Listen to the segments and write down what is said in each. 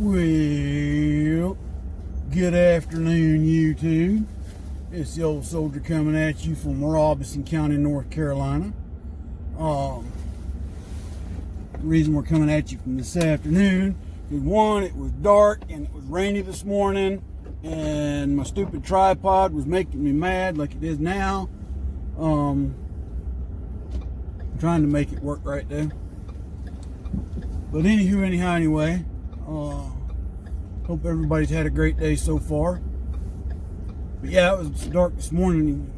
Well, good afternoon, YouTube. It's the old soldier coming at you from Robeson County, North Carolina. The reason we're coming at you from this afternoon is, one, it was dark and it was rainy this morning, and my stupid tripod was making me mad like it is now. I'm trying to make it work right there. But anyway, hope everybody's had a great day so far. But yeah, it was dark this morning.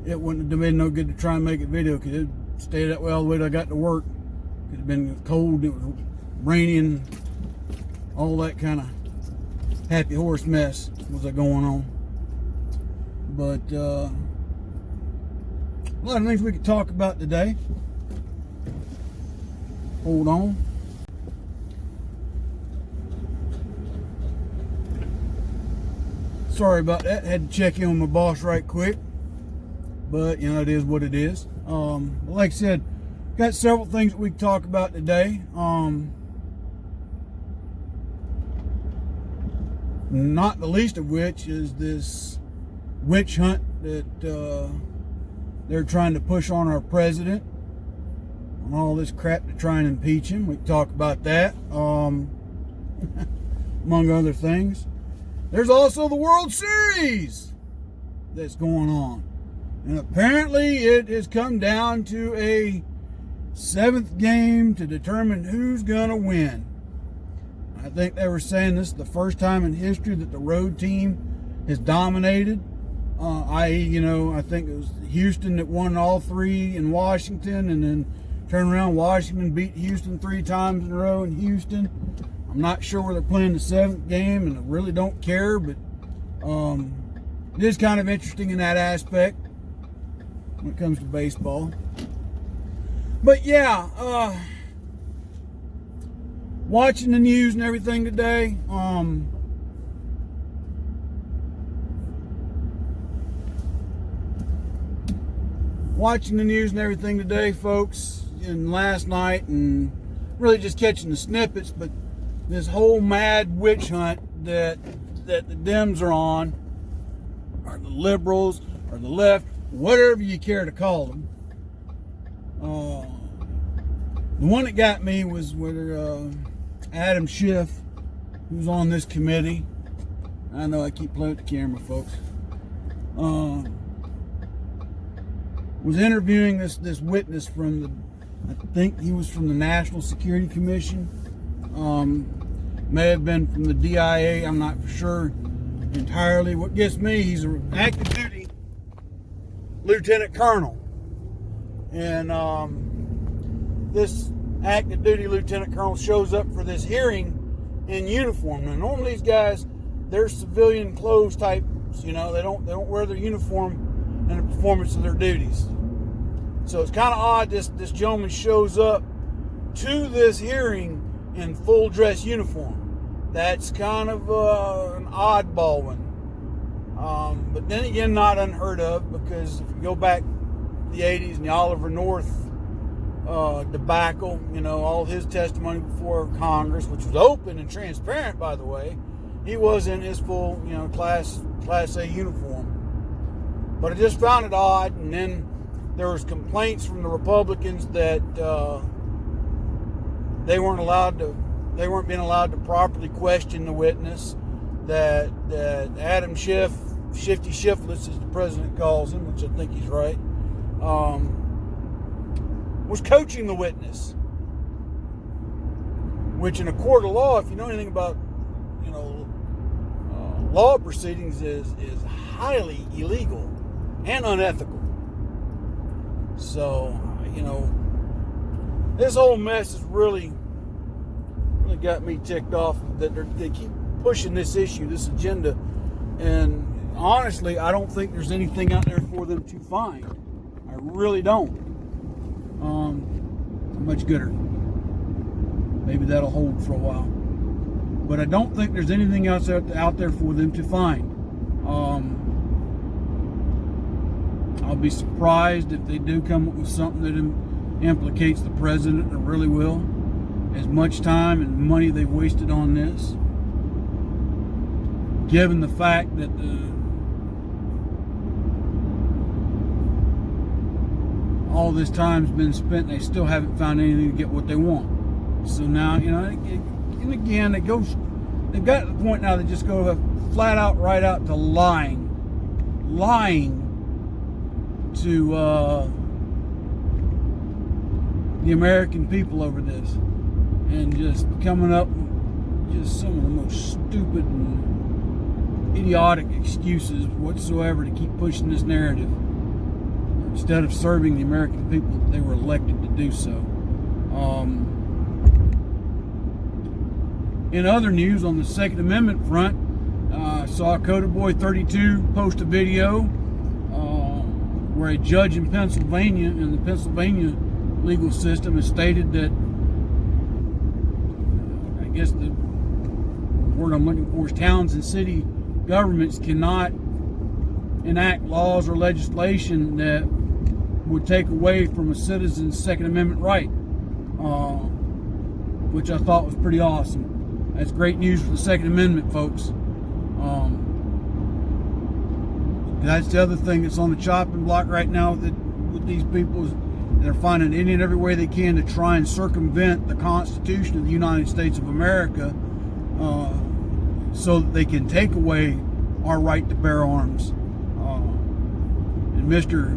It wouldn't have been no good to try and make a video because it stayed that way all the way till I got to work. It had been cold, it was rainy, and all that kind of happy horse mess was going on. But a lot of things we could talk about today. Hold on. Sorry about that. Had to check in with my boss right quick. But, you know, it is what it is. Like I said, got several things that we can talk about today. Not the least of which is this witch hunt that they're trying to push on our president. And all this crap to try and impeach him. We can talk about that, among other things. There's also the World Series that's going on. And apparently it has come down to a 7th game to determine who's going to win. I think they were saying this is the first time in history that the road team has dominated. I.e., you know, I think it was Houston that won all 3 in Washington, and then turned around, Washington beat Houston 3 times in a row in Houston. I'm not sure where they're playing the 7th game, and I really don't care, but it is kind of interesting in that aspect when it comes to baseball. But yeah, watching the news and everything today, folks, and last night, and really just catching the snippets, but this whole mad witch hunt that the Dems are on, or the liberals, or the left, whatever you care to call them. The one that got me was where Adam Schiff, who's on this committee. I know I keep playing with the camera, folks. Was interviewing this witness from I think he was from the National Security Commission. May have been from the DIA. I'm not for sure entirely. What gets me, he's an active duty lieutenant colonel. And this active duty lieutenant colonel shows up for this hearing in uniform. Now, normally these guys, they're civilian clothes types. You know, they don't wear their uniform in the performance of their duties. So it's kind of odd this gentleman shows up to this hearing in full dress uniform. That's kind of an oddball one. But then again, not unheard of, because if you go back to the 80s and the Oliver North debacle, you know, all his testimony before Congress, which was open and transparent, by the way, he was in his full, you know, Class A uniform. But I just found it odd, and then there was complaints from the Republicans that they weren't being allowed to properly question the witness. That Adam Schiff, Shifty Shiftless as the president calls him, which I think he's right, was coaching the witness. Which in a court of law, if you know anything about, you know, law proceedings, is highly illegal and unethical. So, you know, this whole mess has really got me ticked off that they keep pushing this issue, this agenda, and honestly, I don't think there's anything out there for them to find. I really don't. Much gooder. Maybe that'll hold for a while. But I don't think there's anything else out there for them to find. I'll be surprised if they do come up with something that implicates the president. I really will. as much time and money they've wasted on this, given the fact that all this time's been spent and they still haven't found anything to get what they want. So now, and again, they've got to the point now they just go flat out, right out to lying to the American people over this, and just coming up with just some of the most stupid and idiotic excuses whatsoever to keep pushing this narrative instead of serving the American people that they were elected to do so. In other news, on the Second Amendment front, I saw Coda Boy 32 post a video where a judge in Pennsylvania, in the Pennsylvania legal system, has stated that, I guess the word I'm looking for is towns and city governments cannot enact laws or legislation that would take away from a citizen's Second Amendment right, which I thought was pretty awesome. That's great news for the Second Amendment, folks. That's the other thing that's on the chopping block right now with these people, is they're finding any and every way they can to try and circumvent the Constitution of the United States of America, so that they can take away our right to bear arms. And Mr.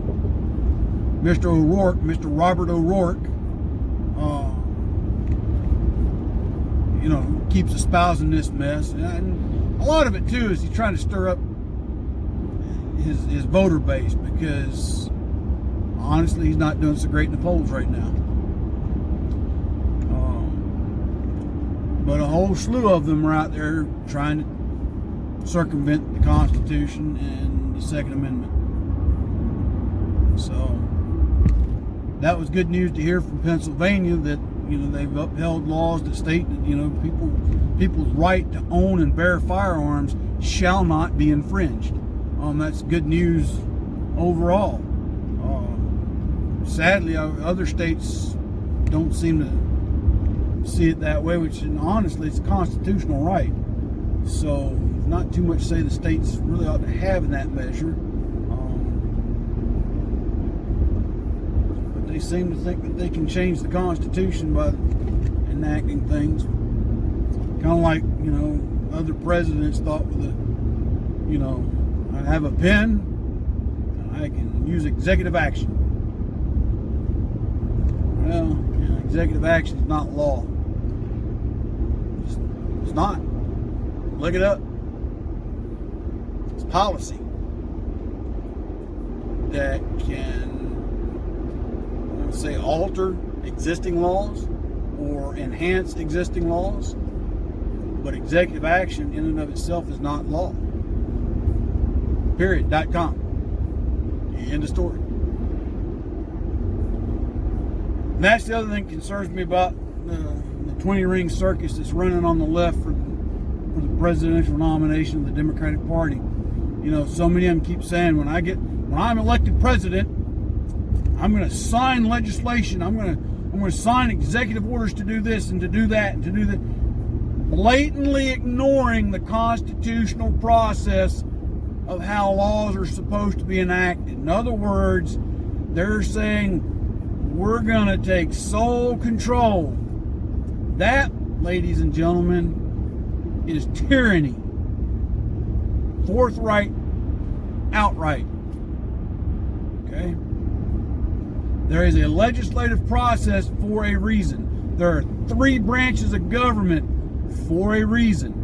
O'Rourke, Mr. Robert O'Rourke, keeps espousing this mess, and a lot of it too is he's trying to stir up his voter base, because honestly he's not doing so great in the polls right now. But a whole slew of them are out there trying to circumvent the Constitution and the Second Amendment. So that was good news to hear from Pennsylvania, that they've upheld laws that state that people's right to own and bear firearms shall not be infringed. That's good news overall. Sadly, other states don't seem to see it that way, which honestly, it's a constitutional right. So not too much to say the states really ought to have in that measure. But they seem to think that they can change the Constitution by enacting things. Kind of like, other presidents thought with I have a pen, and I can use executive action. Well, executive action is not law. It's not. Look it up. It's policy that can, alter existing laws or enhance existing laws, but executive action in and of itself is not law. Period.com. End of story. And that's the other thing that concerns me about the 20-ring circus that's running on the left for the presidential nomination of the Democratic Party. So many of them keep saying, when I'm elected president, I'm going to sign legislation. I'm going to sign executive orders to do this and to do that and to do that, blatantly ignoring the constitutional process of how laws are supposed to be enacted. In other words, they're saying we're going to take sole control. That, ladies and gentlemen, is tyranny. Forthright, outright. Okay? There is a legislative process for a reason. There are 3 branches of government for a reason.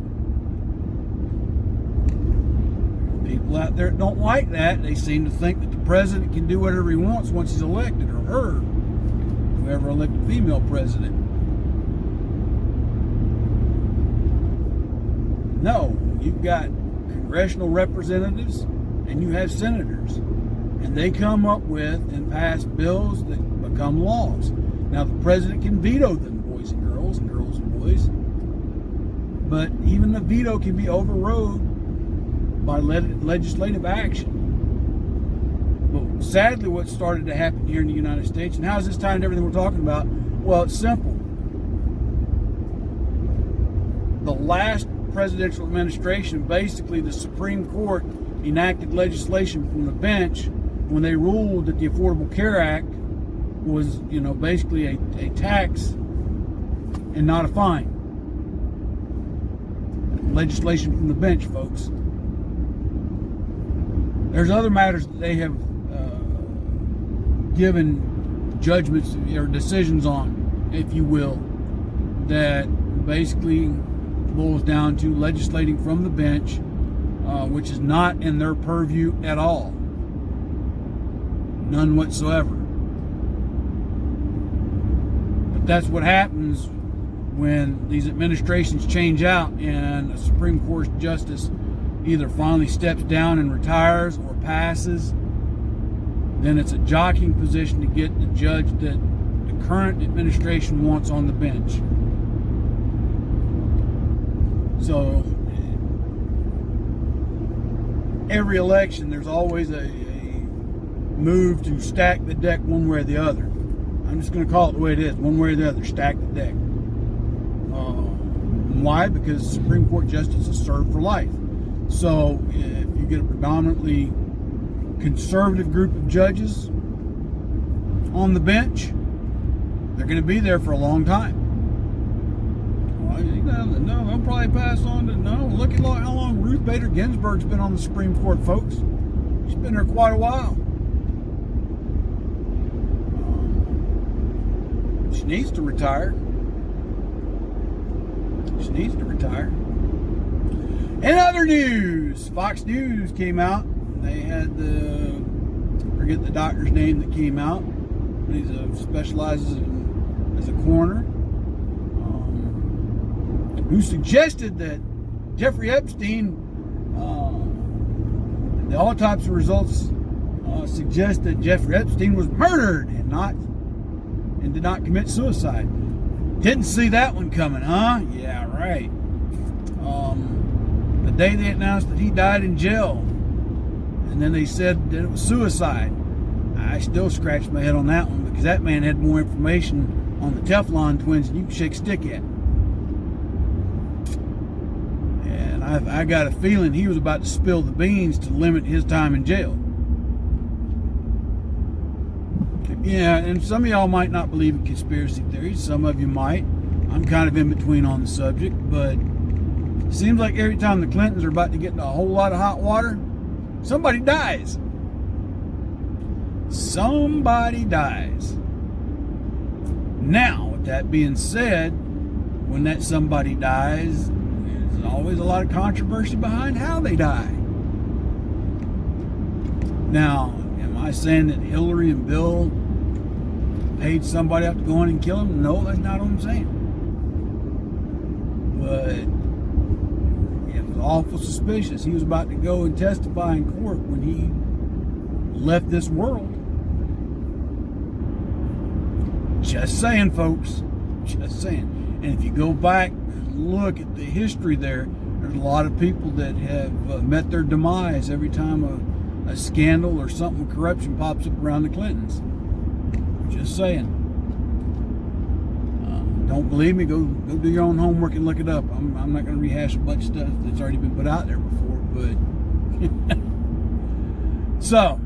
People out there that don't like that, they seem to think that the president can do whatever he wants once he's elected, or her, whoever elected female president. No, you've got congressional representatives and you have senators, and they come up with and pass bills that become laws. Now, the president can veto them, boys and girls and boys, but even the veto can be overrode by legislative action. But sadly, what started to happen here in the United States, and how is this tied into everything we're talking about? Well, it's simple. the last presidential administration, basically the Supreme Court enacted legislation from the bench when they ruled that the Affordable Care Act was, basically a tax and not a fine. Legislation from the bench, folks. There's other matters that they have given judgments or decisions on, if you will, that basically boils down to legislating from the bench, which is not in their purview at all. None whatsoever. But that's what happens when these administrations change out and a Supreme Court justice either finally steps down and retires or passes. Then it's a jockeying position to get the judge that the current administration wants on the bench. So every election, there's always a move to stack the deck one way or the other. I'm just going to call it the way it is, one way or the other, stack the deck. Why? Because Supreme Court justices serve for life. So if you get a predominantly conservative group of judges on the bench, they're going to be there for a long time. Well, no, they'll probably pass on to, no, look at how long Ruth Bader Ginsburg's been on the Supreme Court, folks. She's been there quite a while. She needs to retire. She needs to retire. In other news, Fox News came out. They had forget the doctor's name that came out. He specializes as a coroner, who suggested that Jeffrey Epstein, the autopsy results suggest that Jeffrey Epstein was murdered and did not commit suicide. Didn't see that one coming, huh? Yeah, right. The day they announced that he died in jail, and then they said that it was suicide, I still scratched my head on that one, because that man had more information on the Teflon twins than you can shake a stick at. And I got a feeling he was about to spill the beans to limit his time in jail. Yeah, and some of y'all might not believe in conspiracy theories. Some of you might. I'm kind of in between on the subject, but it seems like every time the Clintons are about to get into a whole lot of hot water, somebody dies. Somebody dies. Now, with that being said, when that somebody dies, there's always a lot of controversy behind how they die. Now, am I saying that Hillary and Bill paid somebody up to go in and kill him? No, that's not what I'm saying. But it was awful suspicious. He was about to go and testify in court when he left this world. Just saying, folks. Just saying. And if you go back and look at the history there's a lot of people that have met their demise every time a scandal or something with corruption pops up around the Clintons. Just saying. Don't believe me? Go do your own homework and look it up. I'm not going to rehash a bunch of stuff that's already been put out there before, but so,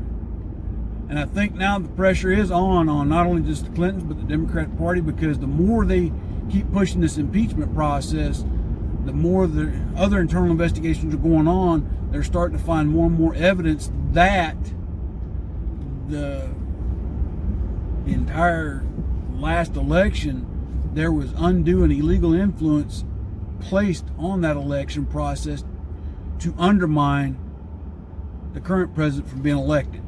and I think now the pressure is on not only just the Clintons but the Democratic Party, because the more they keep pushing this impeachment process, the more the other internal investigations are going on. They're starting to find more and more evidence that the entire last election, there was undue and illegal influence placed on that election process to undermine the current president from being elected.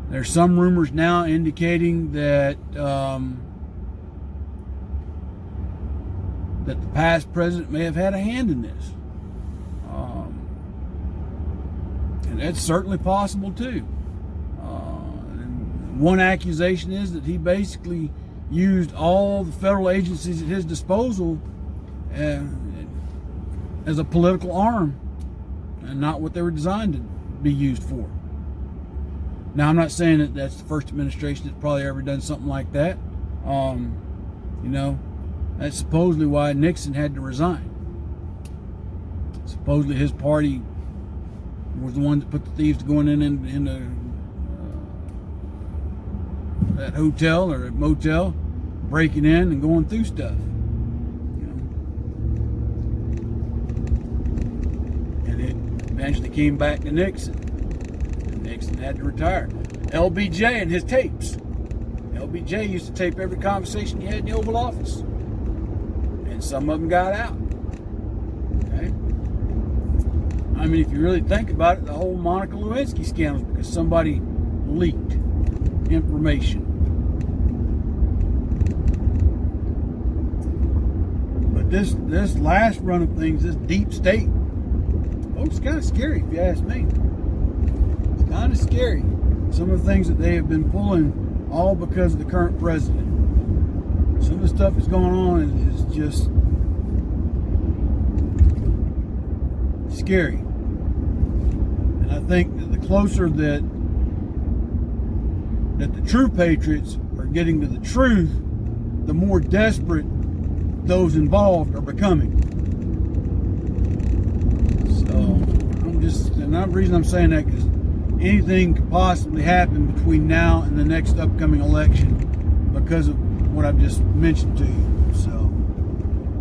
There's some rumors now indicating that that the past president may have had a hand in this. And that's certainly possible too. One accusation is that he basically used all the federal agencies at his disposal as a political arm and not what they were designed to be used for. Now, I'm not saying that that's the first administration that's probably ever done something like that. That's supposedly why Nixon had to resign. Supposedly his party was the one that put the thieves going in that hotel or motel, breaking in and going through stuff. And it eventually came back to Nixon. And Nixon had to retire. LBJ and his tapes. LBJ used to tape every conversation you had in the Oval Office. And some of them got out. Okay? I mean, if you really think about it, the whole Monica Lewinsky scandal is because somebody leaked information. But this last run of things, this deep state, folks, it's kind of scary if you ask me. It's kind of scary. Some of the things that they have been pulling, all because of the current president. Some of the stuff that's going on is just scary. And I think that the closer that the true patriots are getting to the truth, the more desperate those involved are becoming. So and the reason I'm saying that is anything could possibly happen between now and the next upcoming election because of what I've just mentioned to you. So,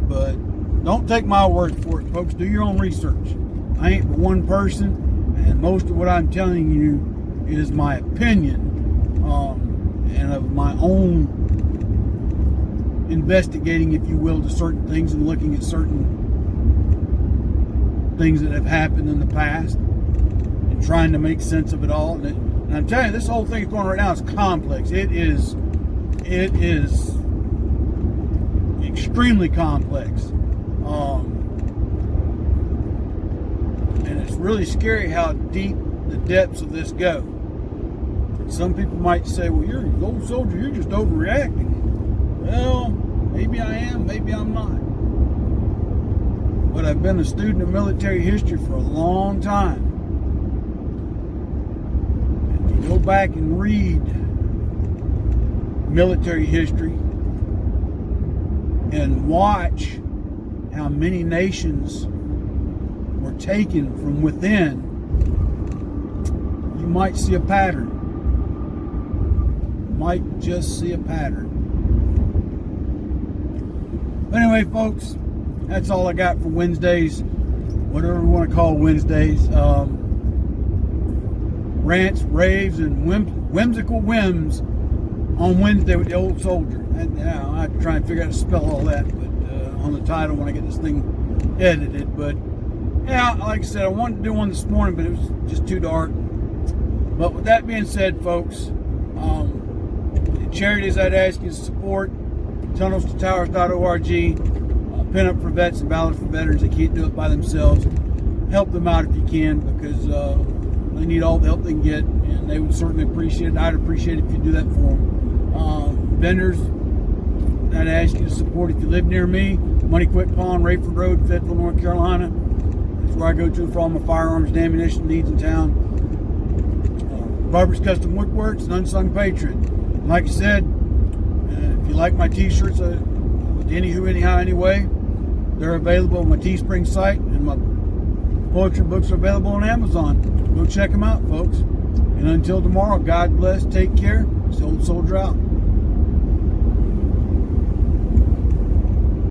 but don't take my word for it, folks. Do your own research. I ain't but one person, and most of what I'm telling you is my opinion and of my own investigating, if you will, to certain things and looking at certain things that have happened in the past and trying to make sense of it all. And I'm telling you, this whole thing going right now is complex. It is extremely complex. And it's really scary how deep the depths of this go. Some people might say, well, you're an old soldier, you're just overreacting. Well, maybe I am, maybe I'm not. But I've been a student of military history for a long time. If you go back and read military history and watch how many nations were taken from within, you might see a pattern. You might just see a pattern. But anyway, folks, that's all I got for Wednesdays, whatever we want to call Wednesdays. Rants, raves, and whimsical whims on Wednesday with the old soldier. And I have to try and figure out how to spell all that, but on the title when I get this thing edited. But yeah, like I said, I wanted to do one this morning, but it was just too dark. But with that being said, folks, the charities I'd ask you to support: tunnelstotowers.org, Pin Up for Vets and Ballot for Veterans that can't do it by themselves. Help them out if you can, because they need all the help they can get, and they would certainly appreciate it. I'd appreciate it if you do that for them. Vendors I'd ask you to support if you live near me: Money Quick Pawn, Rayford Road, Fayetteville, North Carolina. That's where I go to for all my firearms and ammunition needs in town. Robert's Custom Woodworks, an unsung patriot. Like I said, if you like my t-shirts, anywho, anyhow, anyway, they're available on my Teespring site, and my poetry books are available on Amazon. Go check them out, folks. And until tomorrow, God bless, take care. It's the Old Soldier out.